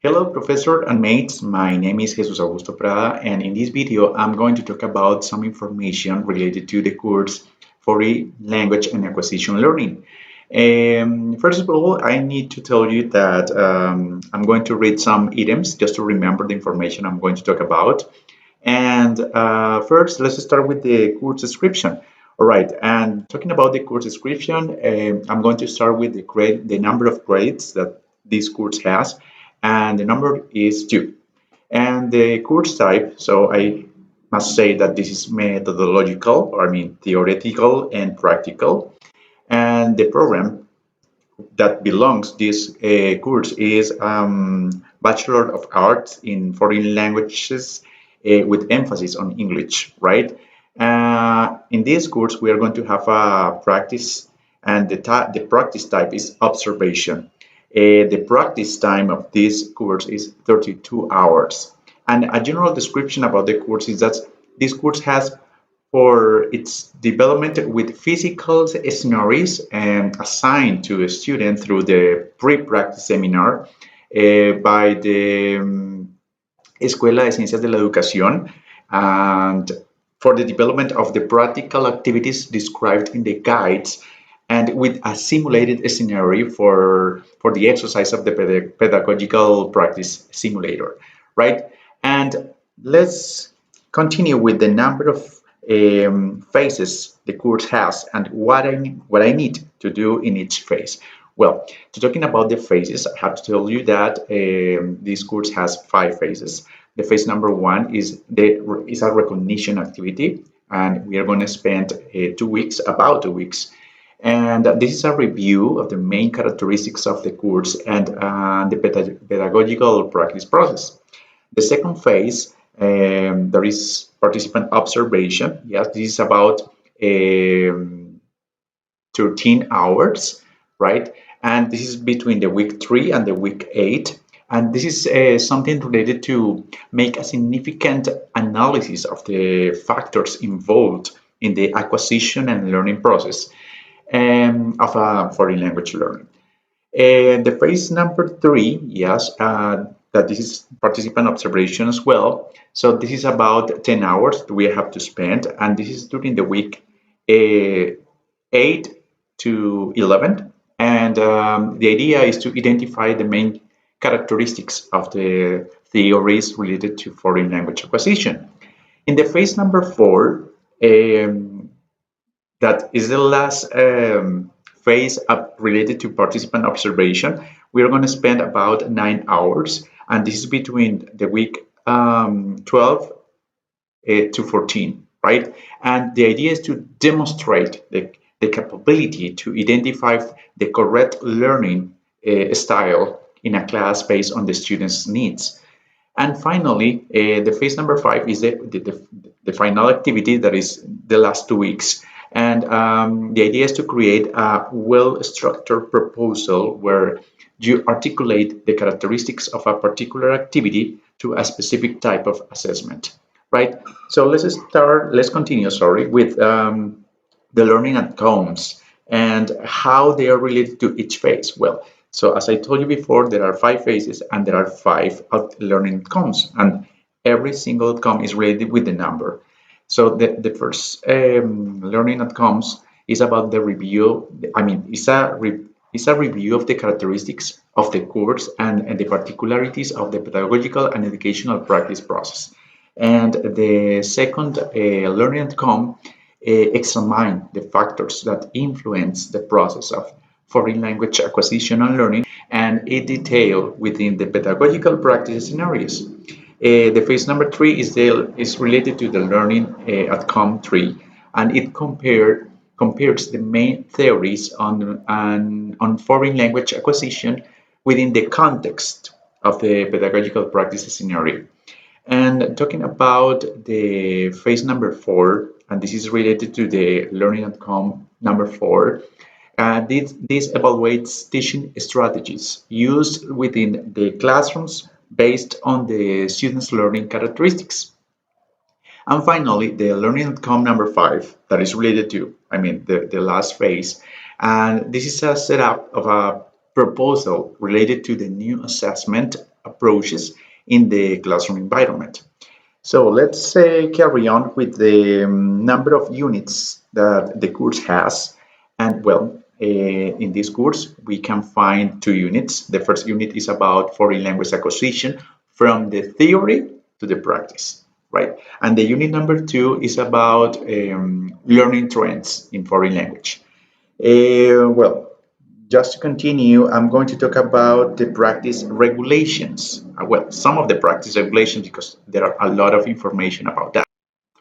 Hello, Professor and mates. My name is Jesus Augusto Prada, and in this video, I'm going to talk about some information related to the course Foreign Language and Acquisition Learning. First of all, I need to tell you that I'm going to read some items just to remember the information I'm going to talk about. And first, let's start with the course description. All right, and talking about the course description, I'm going to start with the number of grades that this course has, and the number is 2. And the course type, so I must say that this is methodological, or I mean theoretical and practical. And the program that belongs this course is Bachelor of Arts in Foreign Languages with emphasis on English, right? In this course, we are going to have a practice, and the practice type is observation. The practice time of this course is 32 hours. And a general description about the course is that this course has for its development with physical scenarios assigned to a student through the pre-practice seminar by the Escuela de Ciencias de la Educación, and for the development of the practical activities described in the guides, and with a simulated scenario for the exercise of the pedagogical practice simulator, right? And let's continue with the number of phases the course has and what I need to do in each phase. Well, to talking about the phases, I have to tell you that this course has 5 phases. The phase number 1 is a recognition activity, and we are going to spend 2 weeks, about 2 weeks. And this is a review of the main characteristics of the course and the pedagogical practice process. The second phase, there is participant observation. Yes, this is about 13 hours, right? And this is between the week 3 and the week 8. And this is something related to make a significant analysis of the factors involved in the acquisition and learning process of a foreign language learning. The phase number 3, yes, that this is participant observation as well. So this is about 10 hours that we have to spend, and this is during the week 8 to 11. And the idea is to identify the main characteristics of the theories related to foreign language acquisition. In the phase number 4, that is the last phase related to participant observation. We are going to spend about 9 hours, and this is between the week 12 to 14, right? And the idea is to demonstrate the capability to identify the correct learning style in a class based on the student's needs. And finally, the phase number 5 is the final activity, that is the last 2 weeks. And the idea is to create a well-structured proposal where you articulate the characteristics of a particular activity to a specific type of assessment, right? So let's continue, sorry, with the learning outcomes and how they are related to each phase. Well, so as I told you before, there are 5 phases and there are 5 learning outcomes, and every single outcome is related with the number. So the first learning outcomes is about the review. I mean, it's a review of the characteristics of the course and the particularities of the pedagogical and educational practice process. And the second learning outcome examine the factors that influence the process of foreign language acquisition and learning, and it detail within the pedagogical practice scenarios. The phase number 3 is related to the learning outcome 3, and it compares the main theories on foreign language acquisition within the context of the pedagogical practice scenario. And talking about the phase number 4, and this is related to the learning outcome number 4, this evaluates teaching strategies used within the classrooms based on the students' learning characteristics. And finally, the learning outcome number 5, that is related to, I mean, the last phase. And this is a setup of a proposal related to the new assessment approaches in the classroom environment. So let's carry on with the number of units that the course has. And well, in this course, we can find two units. The first unit is about foreign language acquisition from the theory to the practice, right? And the unit number two is about learning trends in foreign language. Well, just to continue, I'm going to talk about the practice regulations. Well, some of the practice regulations because there are a lot of information about that.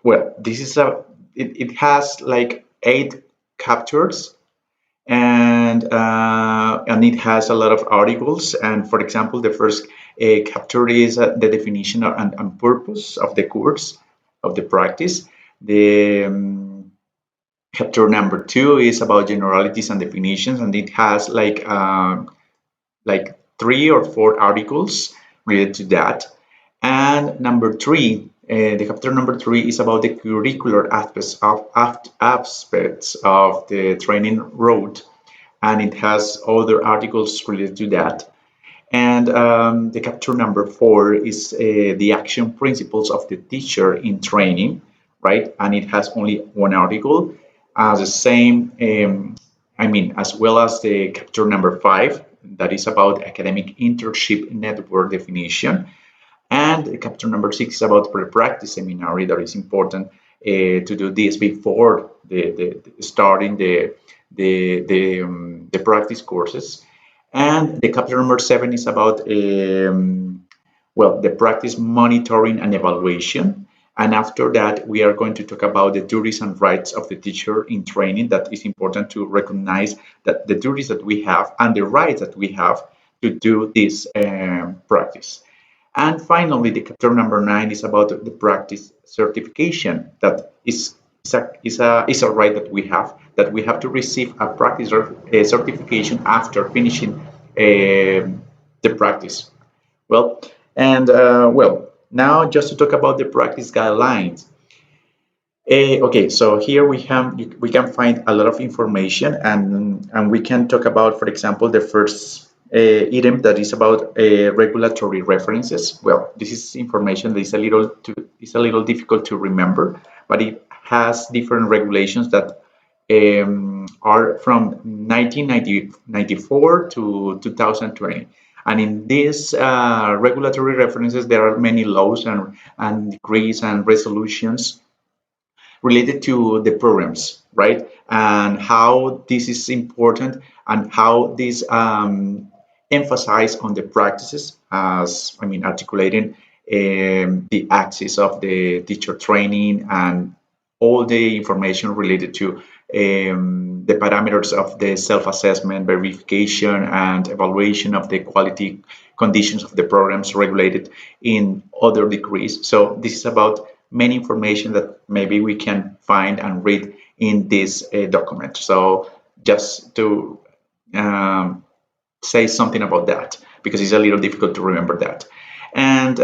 Well, it has like 8 chapters and it has a lot of articles. And for example, the first chapter is the definition and purpose of the course of the practice. The chapter number two is about generalities and definitions, and it has like 3 or 4 articles related to that. And number three, the chapter number three is about the curricular aspects of the training road, and it has other articles related to that. And the chapter number four is the action principles of the teacher in training, right? And it has only one article. The same, as well as the chapter number five, that is about academic internship network definition. And chapter number six is about pre-practice seminary. That is important to do this before the starting the practice courses. And the chapter number seven is about the practice monitoring and evaluation. And after that, we are going to talk about the duties and rights of the teacher in training. That is important to recognize that the duties that we have and the rights that we have to do this practice. And finally, the chapter number nine is about the practice certification. That is a right that we have to receive a practice certification after finishing the practice. Well, and now just to talk about the practice guidelines. Okay, so here we can find a lot of information, and we can talk about, for example, the first item that is about regulatory references. Well, this is information that is a little difficult to remember, but it has different regulations that are from 1994 to 2020. And in these regulatory references, there are many laws and decrees and resolutions related to the programs, right? And how this is important and how this emphasize on the practices as, articulating the axis of the teacher training and all the information related to the parameters of the self-assessment, verification, and evaluation of the quality conditions of the programs regulated in other decrees. So this is about many information that maybe we can find and read in this document. So just to say something about that, because it's a little difficult to remember that. And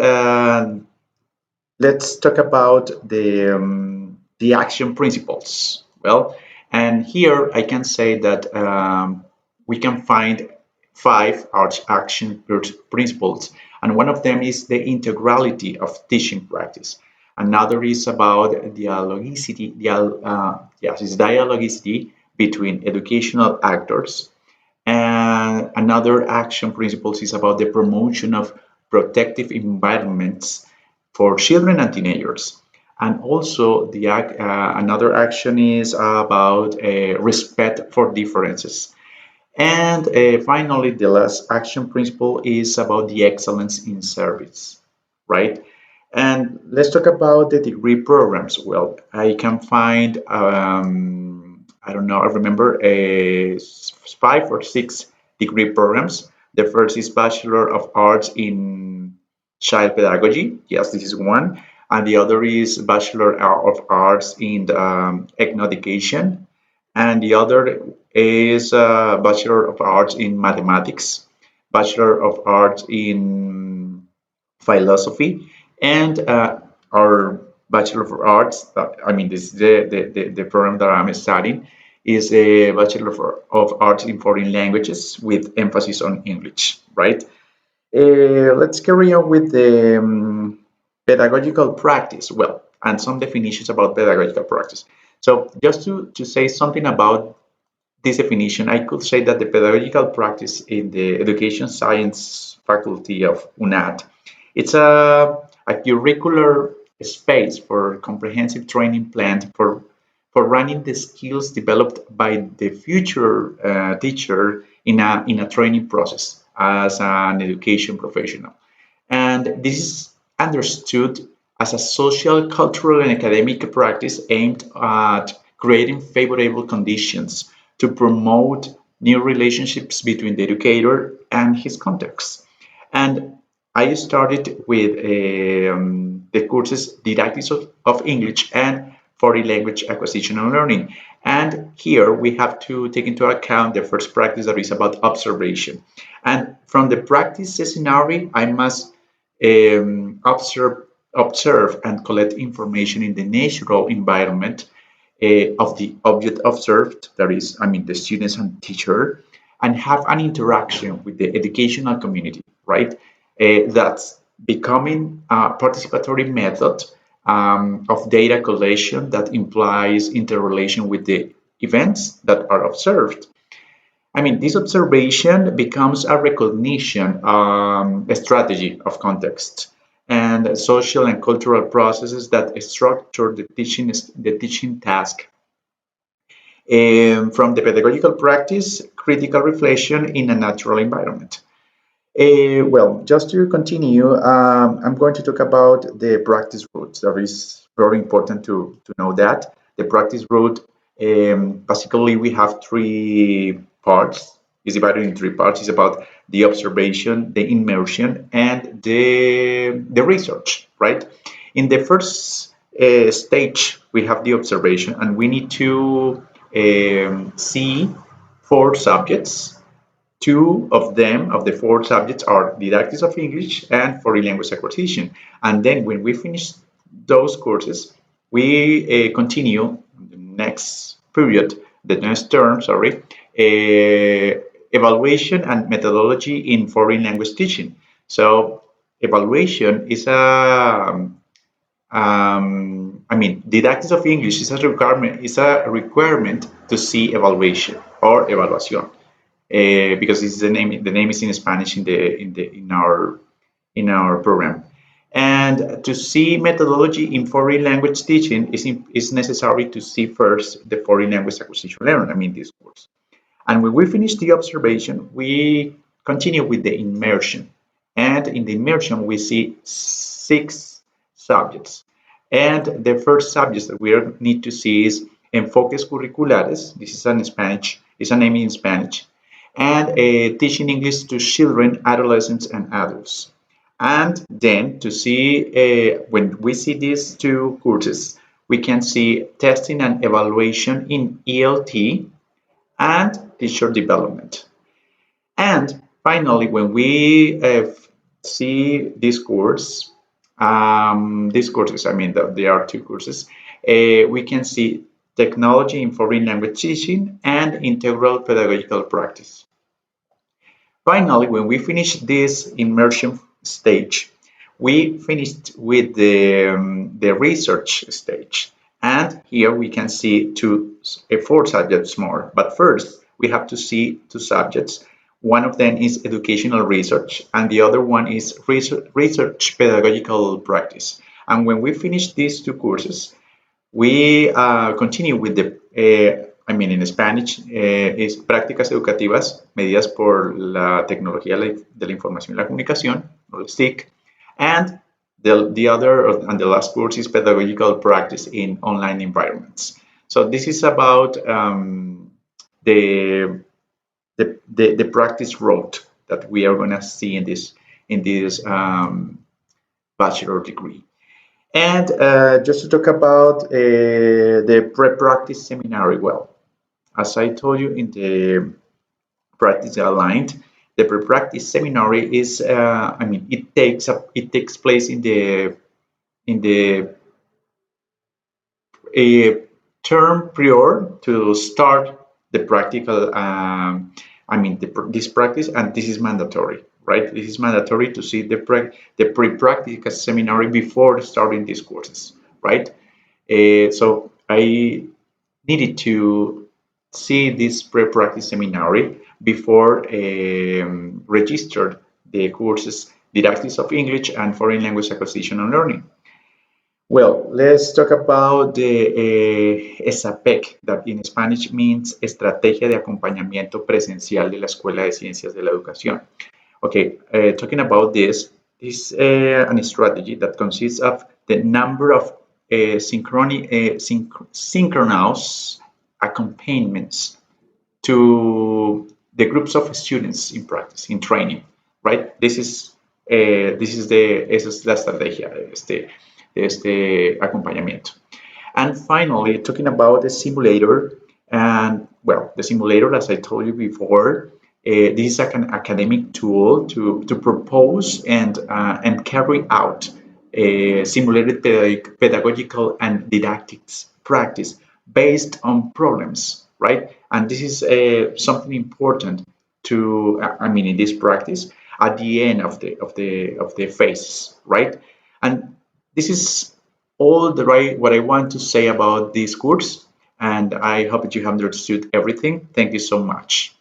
let's talk about the action principles. Well, and here I can say that we can find 5 action principles, and one of them is the integrality of teaching practice. Another is about dialogicity, it's dialogicity between educational actors. And another action principles is about the promotion of protective environments for children and teenagers. And also, another action is about respect for differences. And finally, the last action principle is about the excellence in service, right? And let's talk about the degree programs. Well, I can find, I don't know, I remember 5 or 6 degree programs. The first is Bachelor of Arts in Child Pedagogy. Yes, this is one. And the other is Bachelor of Arts in Ethno-Education. And the other is Bachelor of Arts in Mathematics, Bachelor of Arts in Philosophy, and our Bachelor of Arts, this is the program that I'm studying, is a Bachelor of Arts in Foreign Languages with emphasis on English, right? Let's carry on with the pedagogical practice. Well, and some definitions about pedagogical practice. So, just to say something about this definition, I could say that the pedagogical practice in the education science faculty of UNAD, it's a curricular space for comprehensive training planned for running the skills developed by the future teacher in a training process as an education professional. And this is understood as a social, cultural, and academic practice aimed at creating favorable conditions to promote new relationships between the educator and his context. And I started with the courses Didactics of English and Foreign Language Acquisition and Learning. And here we have to take into account the first practice that is about observation. And from the practice scenario, I must observe and collect information in the natural environment of the object observed, that is, I mean, the students and teacher, and have an interaction with the educational community, right? That's becoming a participatory method of data collection that implies interrelation with the events that are observed. I mean, this observation becomes a recognition, a strategy of context and social and cultural processes that structure the teaching task. From the pedagogical practice, critical reflection in a natural environment. Well, just to continue, I'm going to talk about the practice routes. That is very important to know that. The practice route, basically, we have three parts. It's divided in three parts. It's about the observation, the immersion, and the research, right? In the first stage, we have the observation, and we need to see four subjects. Two of them, of the four subjects, are didactics of English and foreign language acquisition. And then when we finish those courses, we continue the next period, the next term, sorry, evaluation and methodology in foreign language teaching. So evaluation is I mean, didactics of English is a requirement to see evaluation or evaluación because it's the name is in Spanish in our program. And to see methodology in foreign language teaching is necessary to see first the foreign language acquisition learning, I mean this course. And when we finish the observation, we continue with the immersion. And in the immersion, we see six subjects. And the first subject that we need to see is enfoques curriculares. This is in Spanish. It's a name in Spanish. And teaching English to children, adolescents, and adults. And then to see, when we see these two courses, we can see testing and evaluation in ELT and teacher development. And finally, when we see these courses, I mean, there are two courses, we can see technology in foreign language teaching and integral pedagogical practice. Finally, when we finish this immersion stage, we finished with the research stage. And here we can see four subjects more. But first, we have to see two subjects. One of them is educational research, and the other one is research pedagogical practice. And when we finish these two courses, we continue with I mean, in Spanish, es prácticas educativas medidas por la tecnología de la información y la comunicación, or the STIC, and the other and the last course is pedagogical practice in online environments. So this is about the, the practice road that we are going to see in this bachelor degree. And just to talk about the pre-practice seminary, well, as I told you in the practice aligned, the pre-practice seminary is, I mean, it takes place in the term prior to start the practical. I mean, this practice, and this is mandatory, right? This is mandatory to see the pre-practical seminary before starting these courses, right? So I needed to see this pre-practice seminary before registered the courses Didactics of English and Foreign Language Acquisition and Learning. Well, let's talk about the ESAPEC, that in Spanish means Estrategia de Acompañamiento Presencial de la Escuela de Ciencias de la Educación. Okay, talking about this, this is a strategy that consists of the number of synchronous accompaniments to the groups of students in practice, in training, right? Esa es la estrategia, este acompañamiento. And finally, talking about the simulator, and well, the simulator, as I told you before, this is an academic tool to propose and carry out a simulated pedagogical and didactics practice based on problems, right? And this is something important to, I mean, in this practice at the end of the phases, right? And this is all the right what I want to say about this course, and I hope that you have understood everything. Thank you so much.